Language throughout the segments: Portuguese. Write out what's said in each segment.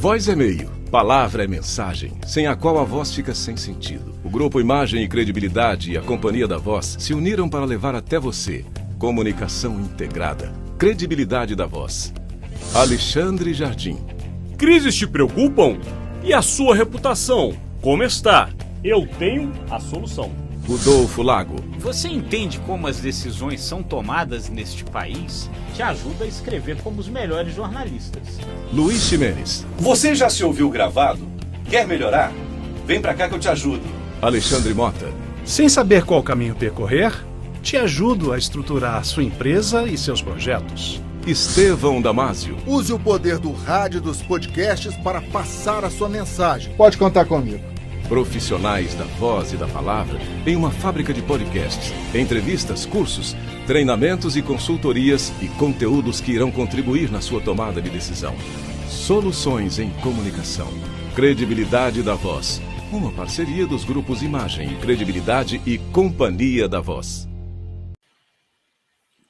Voz é meio, palavra é mensagem, sem a qual a voz fica sem sentido. O Grupo Imagem e Credibilidade e a Companhia da Voz se uniram para levar até você comunicação integrada, credibilidade da voz. Alexandre Jardim. Crises te preocupam? E a sua reputação? Como está? Eu tenho a solução. Rodolfo Lago. Você entende como as decisões são tomadas neste país? Te ajuda a escrever como os melhores jornalistas. Luiz Ximenes. Você já se ouviu gravado? Quer melhorar? Vem pra cá que eu te ajudo. Alexandre Mota. Sem saber qual caminho percorrer, te ajudo a estruturar sua empresa e seus projetos. Estevão Damásio. Use o poder do rádio e dos podcasts para passar a sua mensagem. Pode contar comigo. Profissionais da voz e da palavra em uma fábrica de podcasts, entrevistas, cursos, treinamentos e consultorias e conteúdos que irão contribuir na sua tomada de decisão. Soluções em comunicação. Credibilidade da Voz. Uma parceria dos grupos Imagem, Credibilidade e Companhia da Voz.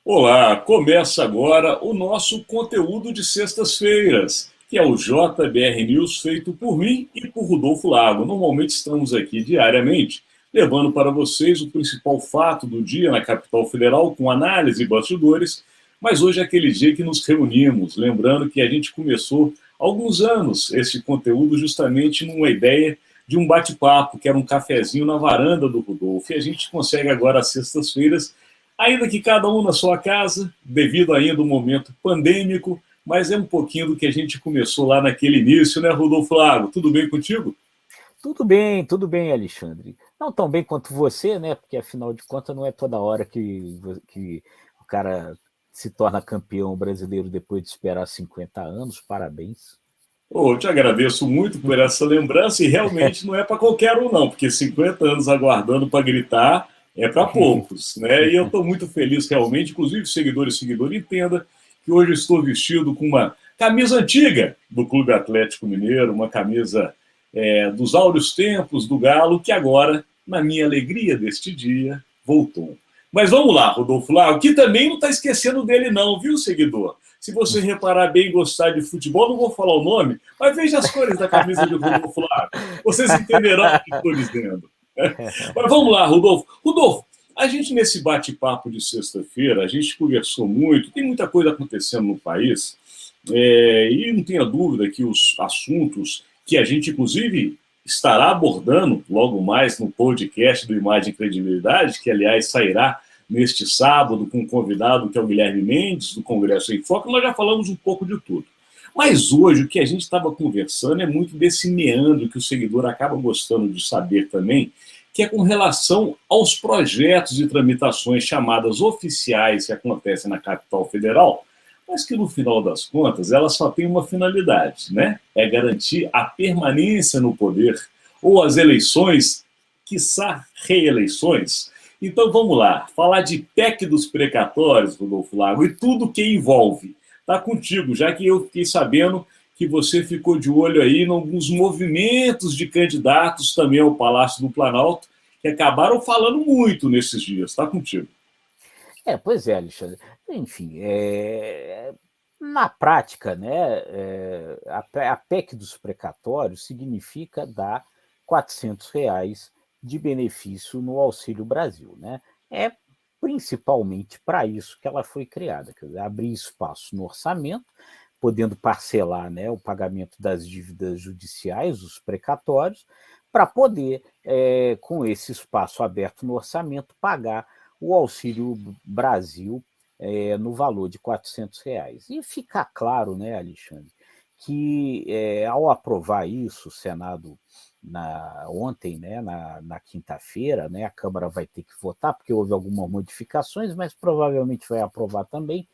Olá, começa agora o nosso conteúdo de sextas-feiras, que é o JBR News feito por mim e por Rodolfo Lago. Normalmente estamos aqui diariamente, levando para vocês o principal fato do dia na capital federal, com análise e bastidores, mas hoje é aquele dia que nos reunimos, lembrando que a gente começou há alguns anos esse conteúdo justamente numa ideia de um bate-papo, que era um cafezinho na varanda do Rodolfo, e a gente consegue agora às sextas-feiras, ainda que cada um na sua casa, devido ainda ao momento pandêmico, mas é um pouquinho do que a gente começou lá naquele início, né, Rodolfo Lago? Tudo bem contigo? Tudo bem, Alexandre. Não tão bem quanto você, né? Porque, afinal de contas, não é toda hora que o cara se torna campeão brasileiro depois de esperar 50 anos. Parabéns. Eu te agradeço muito por essa lembrança, e realmente não é para qualquer um, não, porque 50 anos aguardando para gritar é para poucos, né? E eu estou muito feliz, realmente, inclusive seguidores e seguidores, entenda que hoje estou vestido com uma camisa antiga do Clube Atlético Mineiro, uma camisa dos áureos tempos do Galo, que agora, na minha alegria deste dia, voltou. Mas vamos lá, Rodolfo Lago, que também não está esquecendo dele não, viu, seguidor? Se você reparar bem e gostar de futebol, não vou falar o nome, mas veja as cores da camisa de Rodolfo Lago. Vocês entenderão o que estou dizendo. Mas vamos lá, Rodolfo. Rodolfo, a gente nesse bate-papo de sexta-feira, a gente conversou muito, tem muita coisa acontecendo no país, e não tenha dúvida que os assuntos que a gente, inclusive, estará abordando logo mais no podcast do Imagem e Credibilidade, que, aliás, sairá neste sábado com um convidado que é o Guilherme Mendes, do Congresso em Foco, nós já falamos um pouco de tudo. Mas hoje o que a gente estava conversando é muito desse meandro que o seguidor acaba gostando de saber também, que é com relação aos projetos de tramitações chamadas oficiais que acontecem na capital federal, mas que no final das contas elas só têm uma finalidade, né? É garantir a permanência no poder ou as eleições, quiçá reeleições. Então vamos lá, falar de PEC dos precatórios, Rodolfo Lago, e tudo que envolve. Está contigo, já que eu fiquei sabendo que você ficou de olho aí em alguns movimentos de candidatos também ao Palácio do Planalto, que acabaram falando muito nesses dias. Está contigo. Pois é, Alexandre. Enfim, na prática, né, a PEC dos precatórios significa dar R$ 400 de benefício no Auxílio Brasil, né? É principalmente para isso que ela foi criada, quer dizer, abrir espaço no orçamento, podendo parcelar, né, o pagamento das dívidas judiciais, os precatórios, para poder, com esse espaço aberto no orçamento, pagar o Auxílio Brasil no valor de R$ 400. E fica claro, né, Alexandre, que ao aprovar isso, o Senado ontem, né, na quinta-feira, né, a Câmara vai ter que votar, porque houve algumas modificações, mas provavelmente vai aprovar também.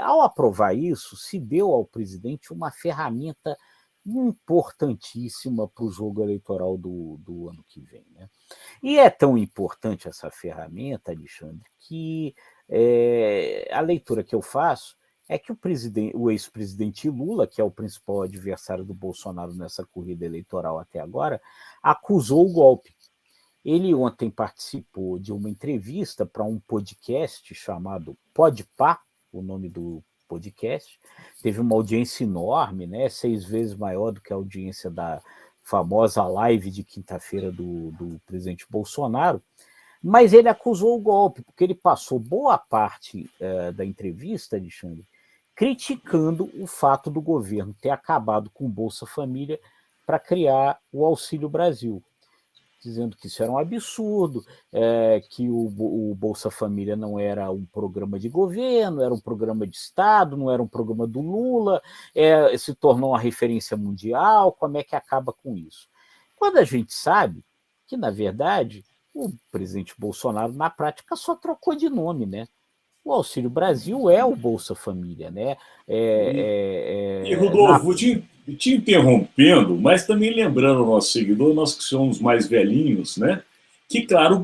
Ao aprovar isso, se deu ao presidente uma ferramenta importantíssima para o jogo eleitoral do ano que vem, né? E é tão importante essa ferramenta, Alexandre, que a leitura que eu faço é que o ex-presidente Lula, que é o principal adversário do Bolsonaro nessa corrida eleitoral até agora, acusou o golpe. Ele ontem participou de uma entrevista para um podcast chamado Podpah, o nome do podcast, teve uma audiência enorme, né, 6 vezes maior do que a audiência da famosa live de quinta-feira do presidente Bolsonaro, mas ele acusou o golpe, porque ele passou boa parte da entrevista, Alexandre, criticando o fato do governo ter acabado com o Bolsa Família para criar o Auxílio Brasil, dizendo que isso era um absurdo, que o Bolsa Família não era um programa de governo, era um programa de Estado, não era um programa do Lula, se tornou uma referência mundial, como é que acaba com isso? Quando a gente sabe que, na verdade, o presidente Bolsonaro, na prática, só trocou de nome, né? O Auxílio Brasil é o Bolsa Família, né? E Rodolfo, te interrompendo, mas também lembrando ao nosso seguidor, nós que somos mais velhinhos, né? Que, claro, o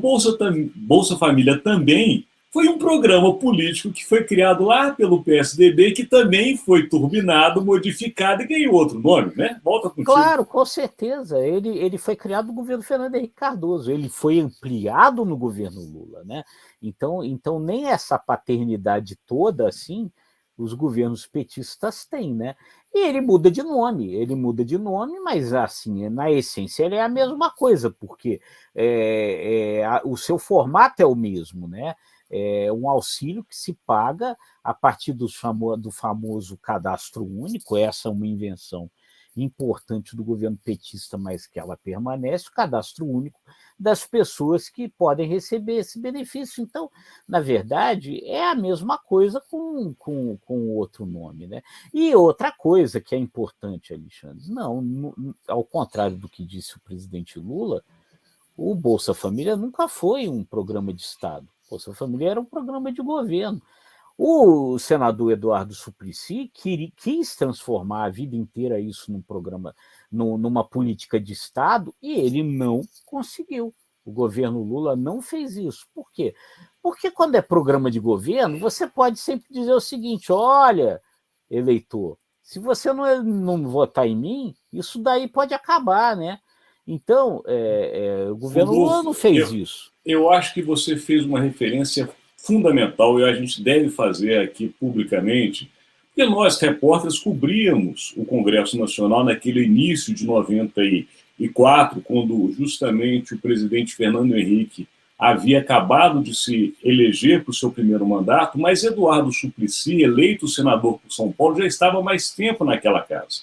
Bolsa Família também foi um programa político que foi criado lá pelo PSDB, que também foi turbinado, modificado e ganhou outro nome, né? Volta contigo. Claro, com certeza. Ele foi criado no governo Fernando Henrique Cardoso, ele foi ampliado no governo Lula, né? Então nem essa paternidade toda, assim, os governos petistas têm, né? E ele muda de nome, mas, assim, na essência ele é a mesma coisa, porque o seu formato é o mesmo, né? É um auxílio que se paga a partir do famoso cadastro único, essa é uma invenção importante do governo petista, mas que ela permanece, o cadastro único das pessoas que podem receber esse benefício. Então, na verdade, é a mesma coisa com outro nome, né? E outra coisa que é importante, Alexandre, ao contrário do que disse o presidente Lula, o Bolsa Família nunca foi um programa de Estado. O Bolsa Família era um programa de governo. O senador Eduardo Suplicy quis transformar a vida inteira isso num programa, numa política de Estado, e ele não conseguiu. O governo Lula não fez isso. Por quê? Porque quando é programa de governo, você pode sempre dizer o seguinte: olha, eleitor, se você não votar em mim, isso daí pode acabar, né? Então, o governo Lula não fez isso. Eu acho que você fez uma referência fundamental e a gente deve fazer aqui publicamente, porque nós, repórteres, cobríamos o Congresso Nacional naquele início de 94, quando justamente o presidente Fernando Henrique havia acabado de se eleger para o seu primeiro mandato, mas Eduardo Suplicy, eleito senador por São Paulo, já estava há mais tempo naquela casa.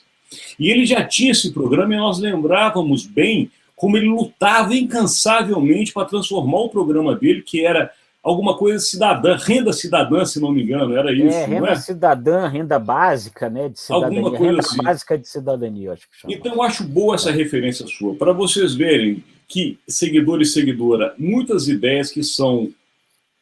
E ele já tinha esse programa e nós lembrávamos bem como ele lutava incansavelmente para transformar o programa dele, que era alguma coisa cidadã, renda cidadã, se não me engano, era isso, renda não é? Cidadã, renda básica, né, de cidadania, alguma coisa renda assim. Básica de cidadania, acho que chama. Então, eu acho boa essa referência sua, para vocês verem que, seguidor e seguidora, muitas ideias que são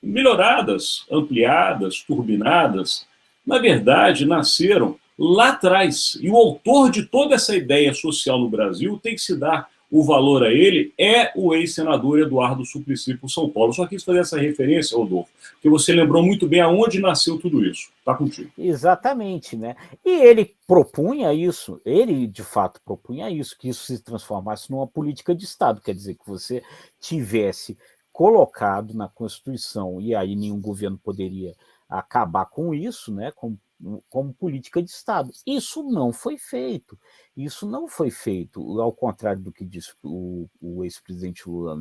melhoradas, ampliadas, turbinadas, na verdade, nasceram lá atrás. E o autor de toda essa ideia social no Brasil tem que se dar o valor a ele, é o ex-senador Eduardo Suplicy por São Paulo. Só quis fazer essa referência, Rodolfo, porque você lembrou muito bem aonde nasceu tudo isso. Está contigo. Exatamente, né? E ele propunha isso, ele de fato propunha isso, que isso se transformasse numa política de Estado, quer dizer, que você tivesse colocado na Constituição, e aí nenhum governo poderia acabar com isso, né, como política de Estado. Isso não foi feito. Ao contrário do que disse o ex-presidente Lula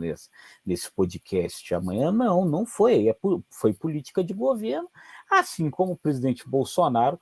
nesse podcast amanhã, não foi. Foi política de governo, assim como o presidente Bolsonaro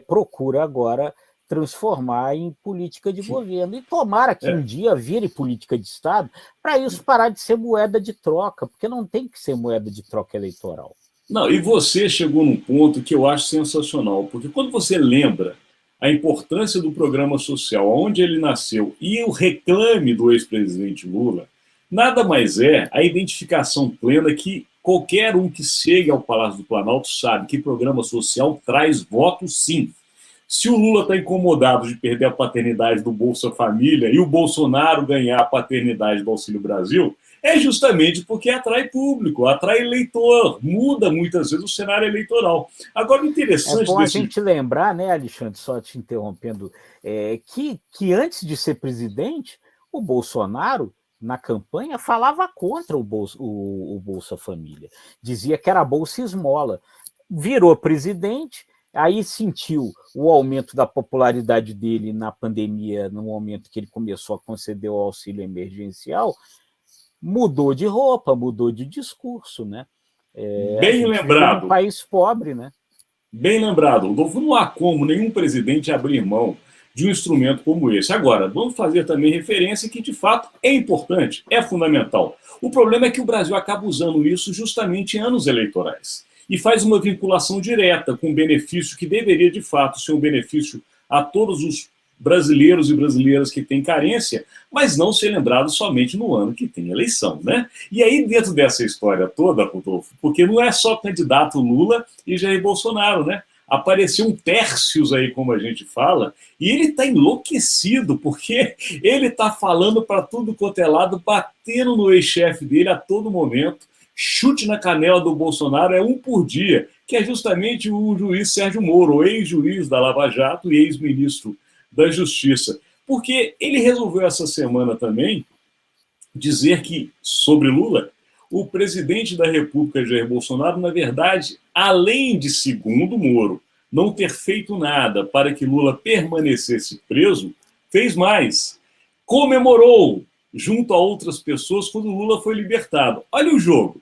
procura agora transformar em política de governo. E tomara que um dia vire política de Estado, para isso parar de ser moeda de troca, porque não tem que ser moeda de troca eleitoral. Não, e você chegou num ponto que eu acho sensacional, porque quando você lembra a importância do programa social, onde ele nasceu, e o reclame do ex-presidente Lula, nada mais é a identificação plena que qualquer um que chegue ao Palácio do Planalto sabe que programa social traz voto, sim. Se o Lula está incomodado de perder a paternidade do Bolsa Família e o Bolsonaro ganhar a paternidade do Auxílio Brasil, é justamente porque atrai público, atrai eleitor, muda muitas vezes o cenário eleitoral. Agora, o interessante... É bom a gente lembrar, né, Alexandre, só te interrompendo, que antes de ser presidente, o Bolsonaro, na campanha, falava contra o Bolsa Família. Dizia que era Bolsa Esmola. Virou presidente, aí sentiu o aumento da popularidade dele na pandemia, no momento que ele começou a conceder o auxílio emergencial, mudou de roupa, mudou de discurso, né? A Bem gente vive num lembrado. país pobre, né? Bem lembrado, Rodolfo, não há como nenhum presidente abrir mão de um instrumento como esse. Agora, vamos fazer também referência que, de fato, é importante, é fundamental. O problema é que o Brasil acaba usando isso justamente em anos eleitorais e faz uma vinculação direta com um benefício que deveria, de fato, ser um benefício a todos os brasileiros e brasileiras que têm carência, mas não ser lembrado somente no ano que tem eleição, né? E aí, dentro dessa história toda, Rodolfo, porque não é só candidato Lula e Jair Bolsonaro, né? Apareceu um Tércios aí, como a gente fala, e ele está enlouquecido, porque ele está falando para tudo quanto é lado, batendo no ex-chefe dele a todo momento, chute na canela do Bolsonaro, é um por dia, que é justamente o juiz Sérgio Moro, ex-juiz da Lava Jato e ex-ministro da Justiça. Porque ele resolveu essa semana também dizer que, sobre Lula, o presidente da República, Jair Bolsonaro, na verdade, além de, segundo Moro, não ter feito nada para que Lula permanecesse preso, fez mais. Comemorou, junto a outras pessoas, quando Lula foi libertado. Olha o jogo.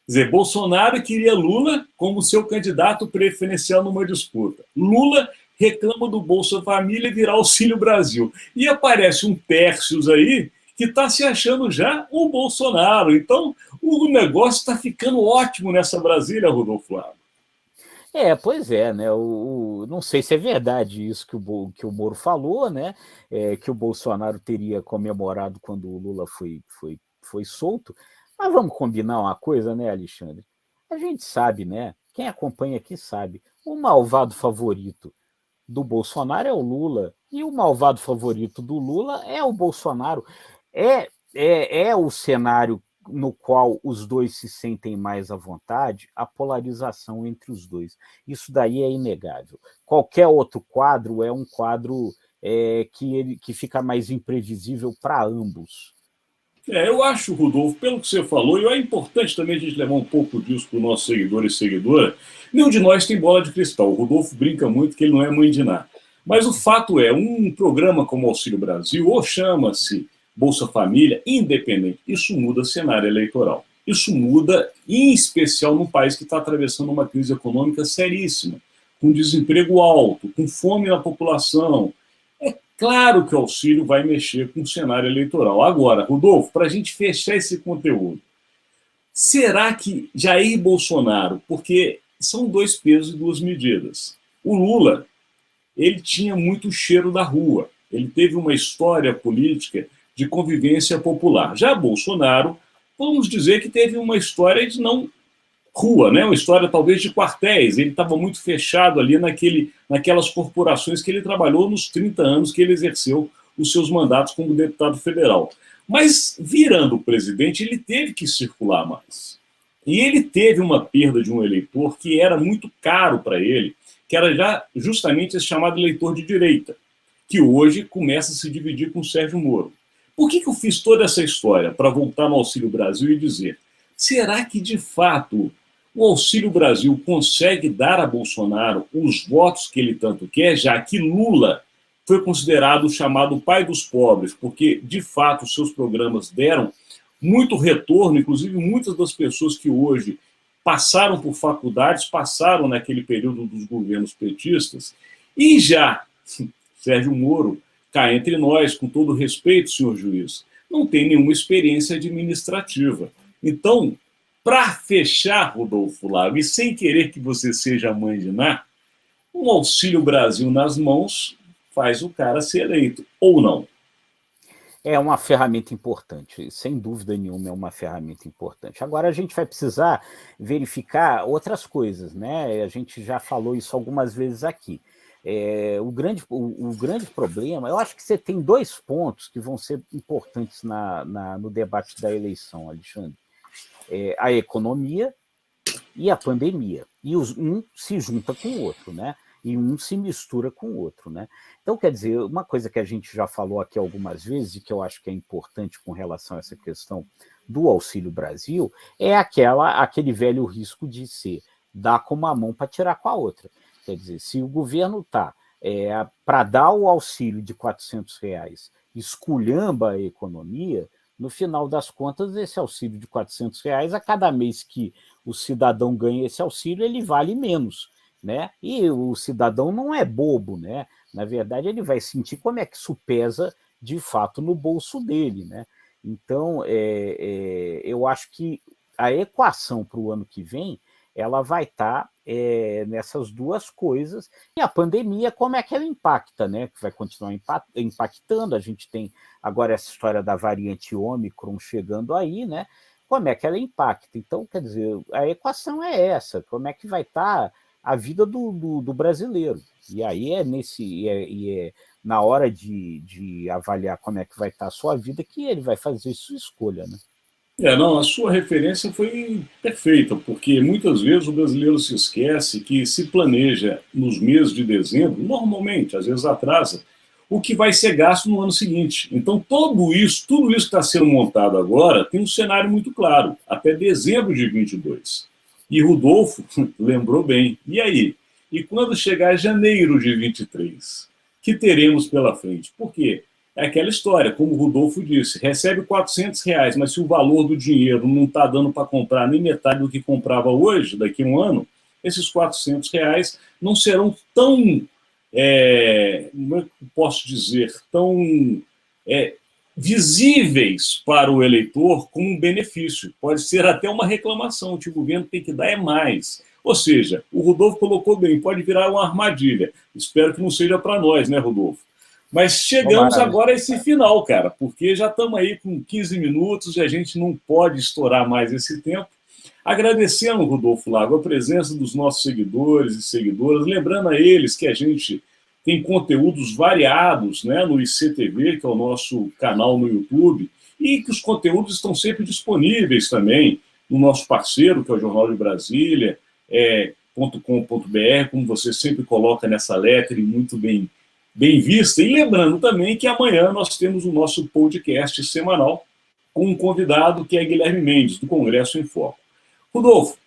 Quer dizer, Bolsonaro queria Lula como seu candidato preferencial numa disputa. Lula reclama do Bolsa Família virar Auxílio Brasil. E aparece um Tércios aí que está se achando já o Bolsonaro. Então, o negócio está ficando ótimo nessa Brasília, Rodolfo Flávio. Pois é, né? Não sei se é verdade isso que o Moro falou, né? Que o Bolsonaro teria comemorado quando o Lula foi solto. Mas vamos combinar uma coisa, né, Alexandre? A gente sabe, né? Quem acompanha aqui sabe. O malvado favorito do Bolsonaro é o Lula, e o malvado favorito do Lula é o Bolsonaro. É o cenário no qual os dois se sentem mais à vontade, a polarização entre os dois. Isso daí é inegável. Qualquer outro quadro é um quadro que fica mais imprevisível para ambos. Eu acho, Rodolfo, pelo que você falou, e é importante também a gente levar um pouco disso para o nosso seguidor e seguidora, nenhum de nós tem bola de cristal. O Rodolfo brinca muito que ele não é mãe de nada. Mas o fato é, um programa como o Auxílio Brasil, ou chama-se Bolsa Família, independente, isso muda cenário eleitoral. Isso muda, em especial, num país que está atravessando uma crise econômica seríssima, com desemprego alto, com fome na população. É claro que o auxílio vai mexer com o cenário eleitoral. Agora, Rodolfo, para a gente fechar esse conteúdo, será que Jair Bolsonaro, porque são dois pesos e duas medidas, o Lula, ele tinha muito cheiro da rua, ele teve uma história política de convivência popular. Já Bolsonaro, vamos dizer que teve uma história de não rua, né? Uma história talvez de quartéis. Ele estava muito fechado ali naquelas corporações que ele trabalhou nos 30 anos que ele exerceu os seus mandatos como deputado federal. Mas, virando presidente, ele teve que circular mais. E ele teve uma perda de um eleitor que era muito caro para ele, que era já justamente esse chamado eleitor de direita, que hoje começa a se dividir com o Sérgio Moro. Por que eu fiz toda essa história? Para voltar no Auxílio Brasil e dizer, será que, de fato, o Auxílio Brasil consegue dar a Bolsonaro os votos que ele tanto quer, já que Lula foi considerado o chamado pai dos pobres, porque, de fato, os seus programas deram muito retorno, inclusive muitas das pessoas que hoje passaram por faculdades, passaram naquele período dos governos petistas, e já Sérgio Moro, cá entre nós, com todo respeito, senhor juiz, não tem nenhuma experiência administrativa. Então, para fechar, Rodolfo Flávio, e sem querer que você seja mãe de Ná, um Auxílio Brasil nas mãos faz o cara ser eleito, ou não? É uma ferramenta importante, sem dúvida nenhuma é uma ferramenta importante. Agora a gente vai precisar verificar outras coisas, né? A gente já falou isso algumas vezes aqui. O grande problema, eu acho que você tem dois pontos que vão ser importantes no debate da eleição, Alexandre. A economia e a pandemia. E um se junta com o outro, né? E um se mistura com o outro, né? Então, quer dizer, uma coisa que a gente já falou aqui algumas vezes e que eu acho que é importante com relação a essa questão do Auxílio Brasil é aquele velho risco de ser dar com uma mão para tirar com a outra. Quer dizer, se o governo está para dar o auxílio de R$ 400, esculhamba a economia, no final das contas, esse auxílio de R$ 400, a cada mês que o cidadão ganha esse auxílio, ele vale menos, né? E o cidadão não é bobo, né? Na verdade, ele vai sentir como é que isso pesa de fato no bolso dele, né? Então, eu acho que a equação para o ano que vem ela vai estar nessas duas coisas. E a pandemia, como é que ela impacta, né? Que vai continuar impactando. A gente tem agora essa história da variante Ômicron chegando aí, né? Como é que ela impacta? Então, quer dizer, a equação é essa, como é que vai estar a vida do brasileiro. E aí na hora de avaliar como é que vai estar a sua vida que ele vai fazer sua escolha, né? Não, a sua referência foi perfeita, porque muitas vezes o brasileiro se esquece que se planeja nos meses de dezembro, normalmente, às vezes atrasa, o que vai ser gasto no ano seguinte. Então, tudo isso que está sendo montado agora tem um cenário muito claro, até dezembro de 22. E Rodolfo lembrou bem. E aí? E quando chegar janeiro de 23? Que teremos pela frente? Por quê? É aquela história, como o Rodolfo disse, recebe R$ 400, mas se o valor do dinheiro não está dando para comprar nem metade do que comprava hoje, daqui a um ano, esses R$ 400 não serão tão, como é que eu posso dizer, tão visíveis para o eleitor como um benefício. Pode ser até uma reclamação, o governo tem que dar mais. Ou seja, o Rodolfo colocou bem, pode virar uma armadilha. Espero que não seja para nós, né, Rodolfo? Mas chegamos agora a esse final, cara, porque já estamos aí com 15 minutos e a gente não pode estourar mais esse tempo. Agradecendo, Rodolfo Lago, a presença dos nossos seguidores e seguidoras, lembrando a eles que a gente tem conteúdos variados, né, no ICTV, que é o nosso canal no YouTube, e que os conteúdos estão sempre disponíveis também no nosso parceiro, que é o Jornal de Brasília, .com.br, como você sempre coloca nessa letra e muito bem vista. E lembrando também que amanhã nós temos o nosso podcast semanal com um convidado que é Guilherme Mendes, do Congresso em Foco. Rodolfo,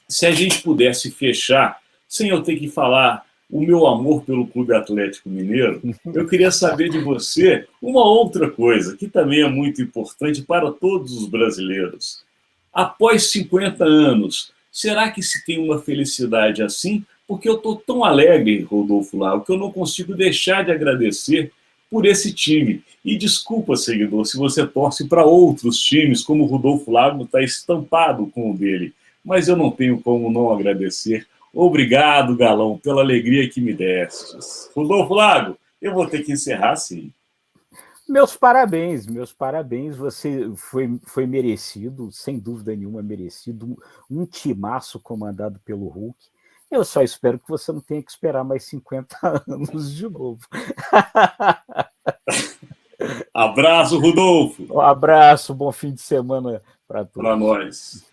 se a gente pudesse fechar, sem eu ter que falar o meu amor pelo Clube Atlético Mineiro, eu queria saber de você uma outra coisa, que também é muito importante para todos os brasileiros. Após 50 anos, será que se tem uma felicidade assim? Porque eu estou tão alegre, Rodolfo Lago, que eu não consigo deixar de agradecer por esse time. E desculpa, seguidor, se você torce para outros times, como o Rodolfo Lago está estampado com o dele. Mas eu não tenho como não agradecer. Obrigado, Galão, pela alegria que me destes. Rodolfo Lago, eu vou ter que encerrar sim. Meus parabéns. Você foi merecido, sem dúvida nenhuma merecido. Um timaço comandado pelo Hulk. Eu só espero que você não tenha que esperar mais 50 anos de novo. Abraço, Rodolfo. Um abraço, bom fim de semana para todos. Para nós.